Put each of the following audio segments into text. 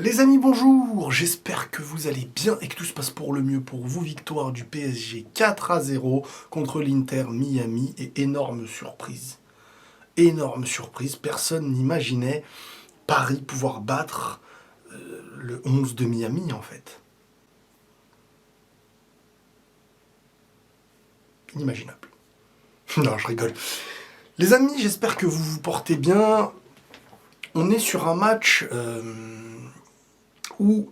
Les amis, bonjour, j'espère que vous allez bien et que tout se passe pour le mieux pour vous. Victoire du PSG 4-0 contre l'Inter Miami et énorme surprise. Énorme surprise, personne n'imaginait Paris pouvoir battre le 11 de Miami en fait. Inimaginable. Non, je rigole. Les amis, j'espère que vous vous portez bien. On est sur un match où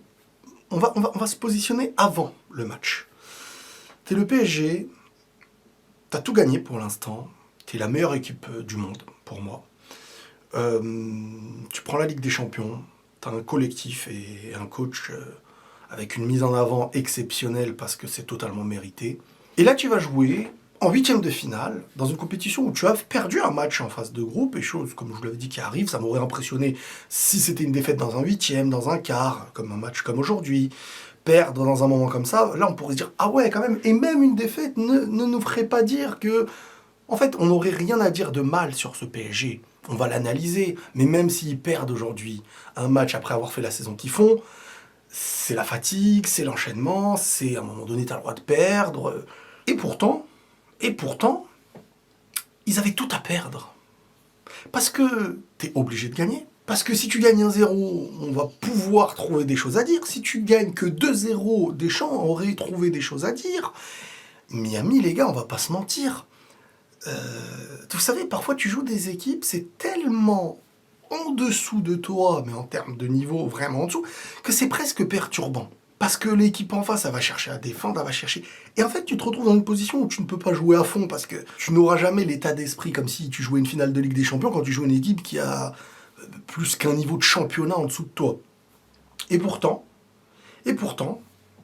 on va se positionner avant le match. T'es le PSG, t'as tout gagné pour l'instant, t'es la meilleure équipe du monde pour moi. Tu prends la Ligue des Champions, t'as un collectif et un coach avec une mise en avant exceptionnelle parce que c'est totalement mérité. Et là tu vas jouer en huitième de finale, dans une compétition où tu as perdu un match en phase de groupe, et chose, comme je vous l'avais dit, qui arrive, ça m'aurait impressionné si c'était une défaite dans un huitième, dans un quart, comme un match comme aujourd'hui, perdre dans un moment comme ça, là on pourrait se dire, ah ouais quand même, et même une défaite ne nous ferait pas dire que, en fait, on n'aurait rien à dire de mal sur ce PSG. On va l'analyser, mais même s'ils perdent aujourd'hui un match après avoir fait la saison qu'ils font, c'est la fatigue, c'est l'enchaînement, c'est à un moment donné, tu as le droit de perdre, et pourtant, ils avaient tout à perdre. Parce que t'es obligé de gagner. Parce que si tu gagnes 1-0, on va pouvoir trouver des choses à dire. Si tu gagnes que 2-0, Deschamps aurait trouvé des choses à dire. Miami, les gars, on va pas se mentir. Vous savez, parfois tu joues des équipes, c'est tellement en dessous de toi, mais en termes de niveau vraiment en dessous, que c'est presque perturbant. Parce que l'équipe en face, elle va chercher à défendre, elle va chercher... Et en fait, tu te retrouves dans une position où tu ne peux pas jouer à fond, parce que tu n'auras jamais l'état d'esprit comme si tu jouais une finale de Ligue des Champions quand tu joues une équipe qui a plus qu'un niveau de championnat en dessous de toi. Et pourtant,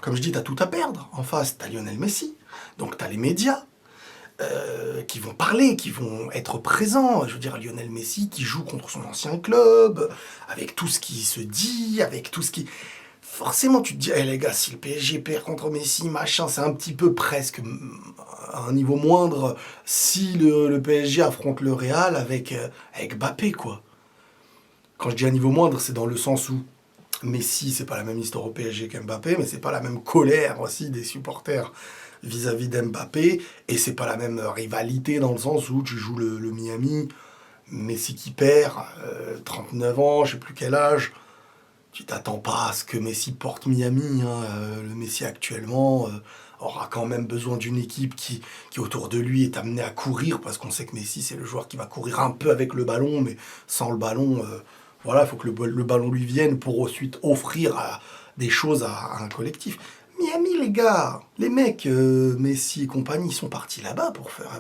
comme je dis, t'as tout à perdre. En face, t'as Lionel Messi, donc t'as les médias, qui vont parler, qui vont être présents. Je veux dire, Lionel Messi qui joue contre son ancien club, avec tout ce qui se dit, avec tout ce qui... Forcément, tu te dis, hey, les gars, si le PSG perd contre Messi, machin, c'est un petit peu presque à un niveau moindre si le PSG affronte le Real avec Mbappé, quoi. Quand je dis à niveau moindre, c'est dans le sens où Messi, c'est pas la même histoire au PSG qu'Mbappé, mais c'est pas la même colère aussi des supporters vis-à-vis d'Mbappé, et c'est pas la même rivalité dans le sens où tu joues le Miami, Messi qui perd, 39 ans, je sais plus quel âge, tu t'attends pas à ce que Messi porte Miami, hein. Le Messi actuellement aura quand même besoin d'une équipe qui autour de lui est amenée à courir, parce qu'on sait que Messi c'est le joueur qui va courir un peu avec le ballon, mais sans le ballon, voilà, il faut que le ballon lui vienne pour ensuite offrir des choses à un collectif. Miami, les gars, les mecs, Messi et compagnie, ils sont partis là-bas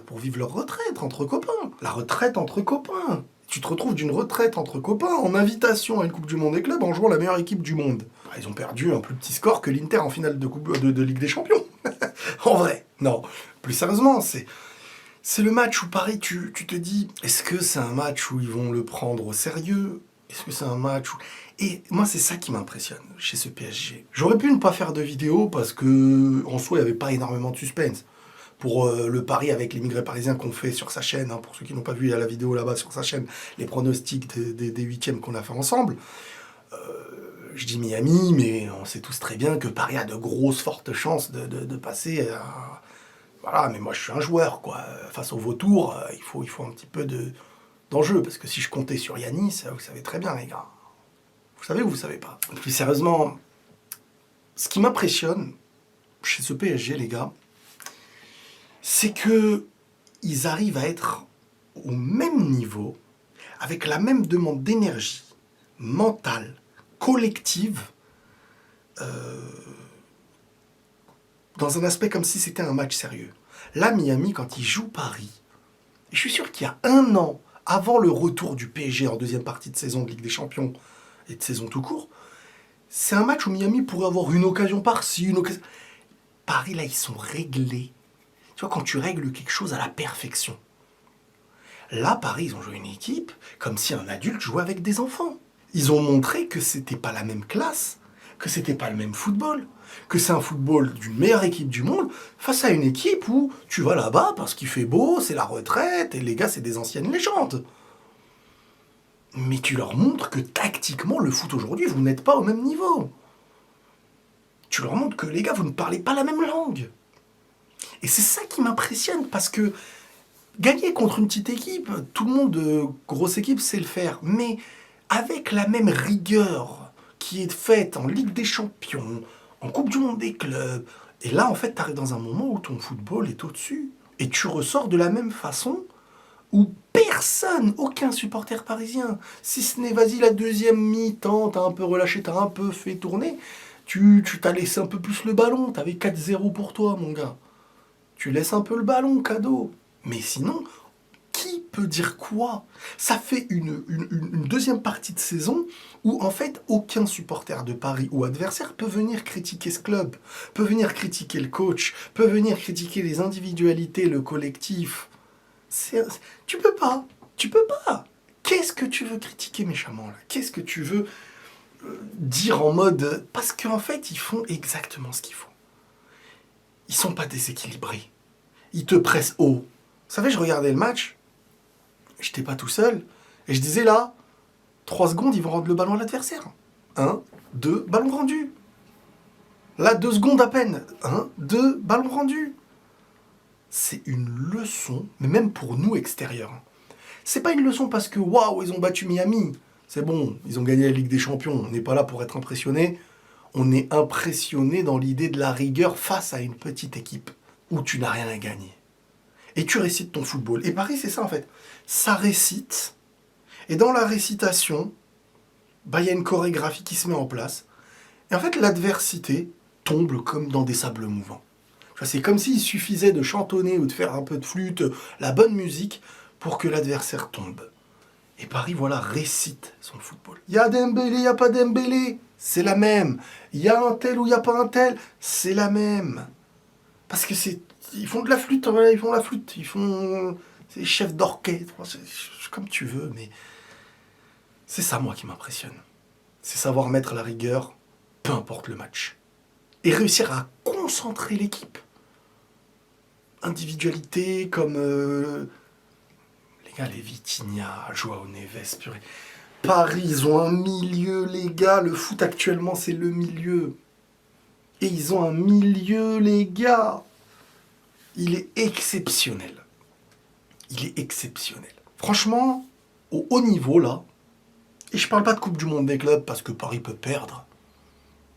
pour vivre leur retraite entre copains. La retraite entre copains. Tu te retrouves d'une retraite entre copains en invitation à une Coupe du Monde des clubs en jouant la meilleure équipe du monde. Ils ont perdu un plus petit score que l'Inter en finale de Ligue des Champions. En vrai, non. Plus sérieusement, c'est le match où, pareil, tu te dis, est-ce que c'est un match où ils vont le prendre au sérieux? Est-ce que c'est un match où... Et moi, c'est ça qui m'impressionne chez ce PSG. J'aurais pu ne pas faire de vidéo parce que, en soi, il n'y avait pas énormément de suspense. Pour le pari avec l'immigré parisien qu'on fait sur sa chaîne, hein, pour ceux qui n'ont pas vu, il y a la vidéo là-bas sur sa chaîne, les pronostics des huitièmes qu'on a fait ensemble. Je dis Miami, mais on sait tous très bien que Paris a de grosses, fortes chances de passer à... Voilà, mais moi je suis un joueur, quoi. Face au vautour, il faut un petit peu d'enjeu, parce que si je comptais sur Yanis, vous savez très bien, les gars. Vous savez ou vous savez pas? Plus sérieusement, ce qui m'impressionne chez ce PSG, les gars, c'est que ils arrivent à être au même niveau, avec la même demande d'énergie mentale, collective, dans un aspect comme si c'était un match sérieux. Là, Miami, quand il joue Paris, je suis sûr qu'il y a un an, avant le retour du PSG en deuxième partie de saison de Ligue des Champions et de saison tout court, c'est un match où Miami pourrait avoir une occasion par-ci, une occasion... Paris, là, ils sont réglés. Tu vois, quand tu règles quelque chose à la perfection. Là, Paris, ils ont joué une équipe comme si un adulte jouait avec des enfants. Ils ont montré que c'était pas la même classe, que c'était pas le même football, que c'est un football d'une meilleure équipe du monde face à une équipe où tu vas là-bas parce qu'il fait beau, c'est la retraite, et les gars, c'est des anciennes légendes. Mais tu leur montres que tactiquement, le foot aujourd'hui, vous n'êtes pas au même niveau. Tu leur montres que les gars, vous ne parlez pas la même langue. Et c'est ça qui m'impressionne, parce que gagner contre une petite équipe, tout le monde, grosse équipe, sait le faire. Mais avec la même rigueur qui est faite en Ligue des Champions, en Coupe du Monde des clubs, et là, en fait, tu arrives dans un moment où ton football est au-dessus. Et tu ressors de la même façon où personne, aucun supporter parisien, si ce n'est, vas-y, la deuxième mi-temps, t'as un peu relâché, t'as un peu fait tourner, tu t'as laissé un peu plus le ballon, t'avais 4-0 pour toi, mon gars. Tu laisses un peu le ballon, cadeau. Mais sinon, qui peut dire quoi? Ça fait une deuxième partie de saison où, en fait, aucun supporter de Paris ou adversaire peut venir critiquer ce club, peut venir critiquer le coach, peut venir critiquer les individualités, le collectif. Tu peux pas. Tu peux pas. Qu'est-ce que tu veux critiquer méchamment là? Qu'est-ce que tu veux dire en mode... Parce qu'en fait, ils font exactement ce qu'il faut. Ils sont pas déséquilibrés. Ils te pressent haut. Vous savez, je regardais le match, j'étais pas tout seul, et je disais là, 3 secondes, ils vont rendre le ballon à l'adversaire. 1, 2, ballon rendu. Là, 2 secondes à peine. 1, 2, ballon rendu. C'est une leçon, mais même pour nous extérieurs. C'est pas une leçon parce que waouh, ils ont battu Miami. C'est bon, ils ont gagné la Ligue des Champions. On n'est pas là pour être impressionné. On est impressionné dans l'idée de la rigueur face à une petite équipe où tu n'as rien à gagner. Et tu récites ton football. Et Paris, c'est ça en fait. Ça récite. Et dans la récitation, bah, y a une chorégraphie qui se met en place. Et en fait, l'adversité tombe comme dans des sables mouvants. C'est comme s'il suffisait de chantonner ou de faire un peu de flûte, la bonne musique, pour que l'adversaire tombe. Et Paris, voilà, récite son football. Il y a Dembélé, il n'y a pas Dembélé, c'est la même. Il y a un tel ou il n'y a pas un tel, c'est la même. Parce que ils font de la flûte, voilà, ils font la flûte, ils font... C'est des chefs d'orchestre, comme tu veux, mais... C'est ça, moi, qui m'impressionne. C'est savoir mettre la rigueur, peu importe le match. Et réussir à concentrer l'équipe. Individualité comme... Les gars, les Vitinha, Joao Neves, purée. Paris, ils ont un milieu, les gars. Le foot, actuellement, c'est le milieu. Et ils ont un milieu, les gars. Il est exceptionnel. Il est exceptionnel. Franchement, au haut niveau, là, et je parle pas de Coupe du Monde des clubs parce que Paris peut perdre.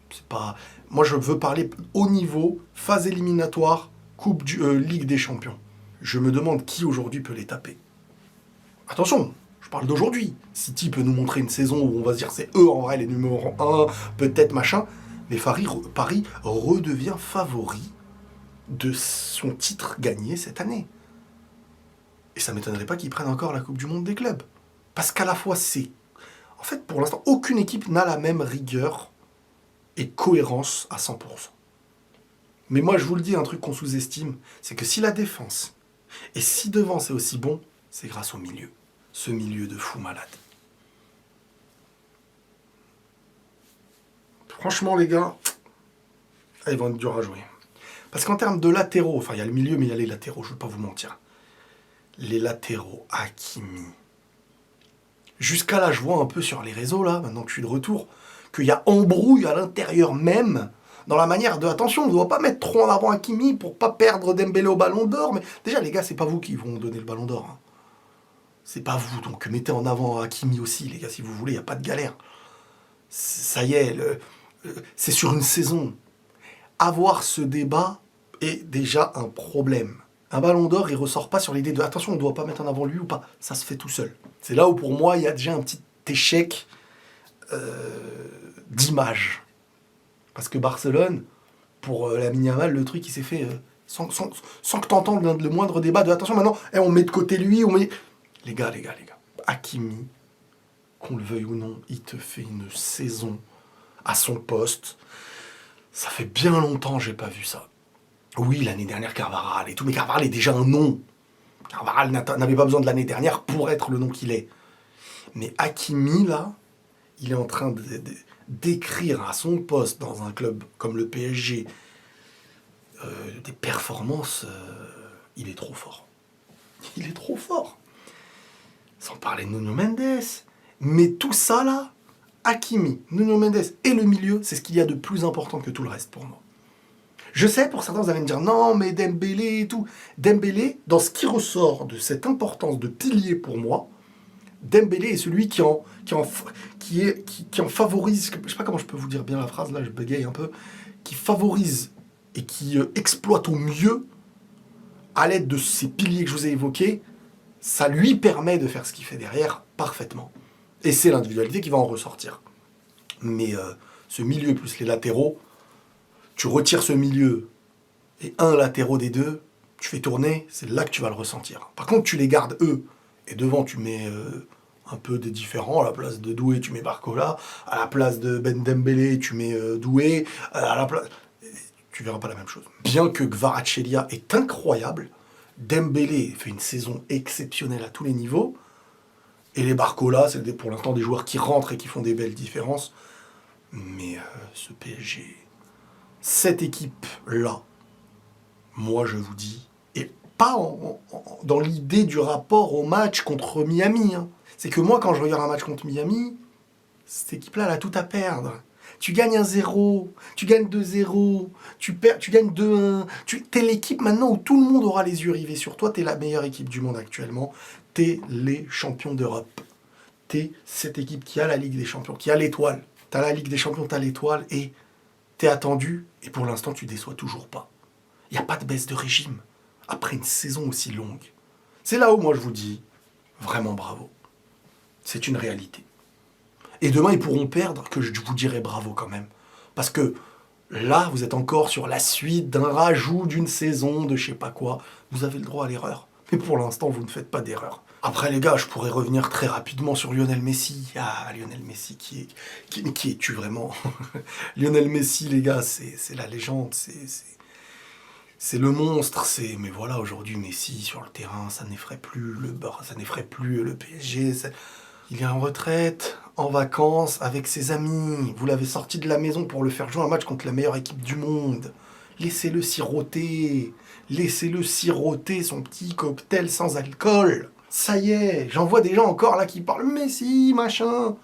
C'est pas... Moi, je veux parler haut niveau, phase éliminatoire, Ligue des Champions. Je me demande qui aujourd'hui peut les taper. Attention, je parle d'aujourd'hui. City peut nous montrer une saison où on va se dire c'est eux en vrai les numéros 1, peut-être machin. Mais Paris redevient favori de son titre gagné cette année. Et ça ne m'étonnerait pas qu'ils prennent encore la Coupe du Monde des clubs. Parce qu'à la fois, c'est... En fait, pour l'instant, aucune équipe n'a la même rigueur et cohérence à 100%. Mais moi, je vous le dis, un truc qu'on sous-estime, c'est que si la défense, et si devant c'est aussi bon, c'est grâce au milieu. Ce milieu de fou malade. Franchement, les gars, ils vont être durs à jouer. Parce qu'en termes de latéraux, enfin, il y a le milieu, mais il y a les latéraux, je ne vais pas vous mentir. Les latéraux, Hakimi. Jusqu'à là, je vois un peu sur les réseaux, là, maintenant que je suis de retour, qu'il y a embrouille à l'intérieur même, dans la manière de... Attention, on ne doit pas mettre trop en avant Hakimi pour pas perdre Dembélé au Ballon d'Or, mais déjà, les gars, c'est pas vous qui vont donner le Ballon d'Or. Hein. C'est pas vous, donc mettez en avant Hakimi aussi, les gars, si vous voulez, il n'y a pas de galère. Ça y est, c'est sur une saison. Avoir ce débat est déjà un problème. Un Ballon d'Or, il ressort pas sur l'idée de attention, on ne doit pas mettre en avant lui ou pas. Ça se fait tout seul. C'est là où pour moi, il y a déjà un petit échec d'image. Parce que Barcelone, pour la Yamal, le truc, il s'est fait sans que tu entendes le moindre débat de attention, maintenant, on met de côté lui, on met... Les gars. Hakimi, qu'on le veuille ou non, il te fait une saison à son poste. Ça fait bien longtemps que j'ai pas vu ça. Oui, l'année dernière, Carvajal et tout, mais Carvajal est déjà un nom. Carvajal n'avait pas besoin de l'année dernière pour être le nom qu'il est. Mais Hakimi, là, il est en train d'écrire à son poste dans un club comme le PSG des performances. Il est trop fort. Il est trop fort. Sans parler de Nuno Mendes. Mais tout ça là, Hakimi, Nuno Mendes et le milieu, c'est ce qu'il y a de plus important que tout le reste pour moi. Je sais, pour certains, vous allez me dire, non, mais Dembélé et tout. Dembélé, dans ce qui ressort de cette importance de pilier pour moi, Dembélé est celui qui en favorise, je sais pas comment je peux vous dire bien la phrase, là je bégaye un peu, qui favorise et qui exploite au mieux, à l'aide de ces piliers que je vous ai évoqués, ça lui permet de faire ce qu'il fait derrière parfaitement. Et c'est l'individualité qui va en ressortir. Mais ce milieu plus les latéraux, tu retires ce milieu et un latéraux des deux, tu fais tourner, c'est là que tu vas le ressentir. Par contre, tu les gardes eux, et devant tu mets un peu des différents, à la place de Doué, tu mets Barcola, à la place de Ben Dembélé, tu mets Doué, à la place... Tu verras pas la même chose. Bien que Kvaratskhelia est incroyable, Dembélé fait une saison exceptionnelle à tous les niveaux, et les Barcola, c'est pour l'instant des joueurs qui rentrent et qui font des belles différences, mais ce PSG, cette équipe-là, moi je vous dis, et pas dans l'idée du rapport au match contre Miami, hein. C'est que moi quand je regarde un match contre Miami, cette équipe-là, elle a tout à perdre. Tu gagnes 1-0, tu gagnes 2-0, tu gagnes 2-1. T'es l'équipe maintenant où tout le monde aura les yeux rivés sur toi. T'es la meilleure équipe du monde actuellement. T'es les champions d'Europe. T'es cette équipe qui a la Ligue des Champions, qui a l'étoile. T'as la Ligue des Champions, t'as l'étoile et t'es attendu. Et pour l'instant, tu déçois toujours pas. Il n'y a pas de baisse de régime après une saison aussi longue. C'est là où moi je vous dis, vraiment bravo. C'est une réalité. Et demain, ils pourront perdre, que je vous dirai bravo quand même. Parce que là, vous êtes encore sur la suite d'un rajout d'une saison, de je sais pas quoi. Vous avez le droit à l'erreur. Mais pour l'instant, vous ne faites pas d'erreur. Après, les gars, je pourrais revenir très rapidement sur Lionel Messi. Ah, Lionel Messi, qui es-tu vraiment? Lionel Messi, les gars, c'est la légende, c'est le monstre. Mais voilà, aujourd'hui, Messi, sur le terrain, ça n'effraie plus le PSG. Il est en retraite, en vacances, avec ses amis. Vous l'avez sorti de la maison pour le faire jouer un match contre la meilleure équipe du monde. Laissez-le siroter. Laissez-le siroter son petit cocktail sans alcool. Ça y est, j'en vois des gens encore là qui parlent Messi, machin.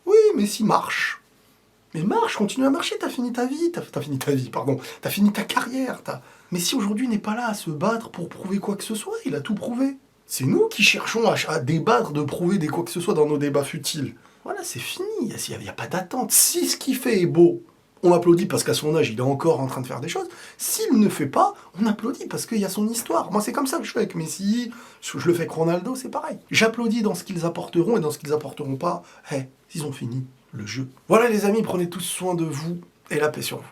Oui, Messi marche. Mais marche, continue à marcher, t'as fini ta vie. T'as fini ta vie, pardon. T'as fini ta carrière. Messi aujourd'hui n'est pas là à se battre pour prouver quoi que ce soit. Il a tout prouvé. C'est nous qui cherchons à débattre, de prouver des quoi que ce soit dans nos débats futiles. Voilà, c'est fini, il n'y a pas d'attente. Si ce qu'il fait est beau, on applaudit parce qu'à son âge, il est encore en train de faire des choses. S'il ne fait pas, on applaudit parce qu'il y a son histoire. Moi, c'est comme ça que je fais avec Messi, je le fais avec Ronaldo, c'est pareil. J'applaudis dans ce qu'ils apporteront et dans ce qu'ils apporteront pas, ils ont fini le jeu. Voilà les amis, prenez tous soin de vous et la paix sur vous.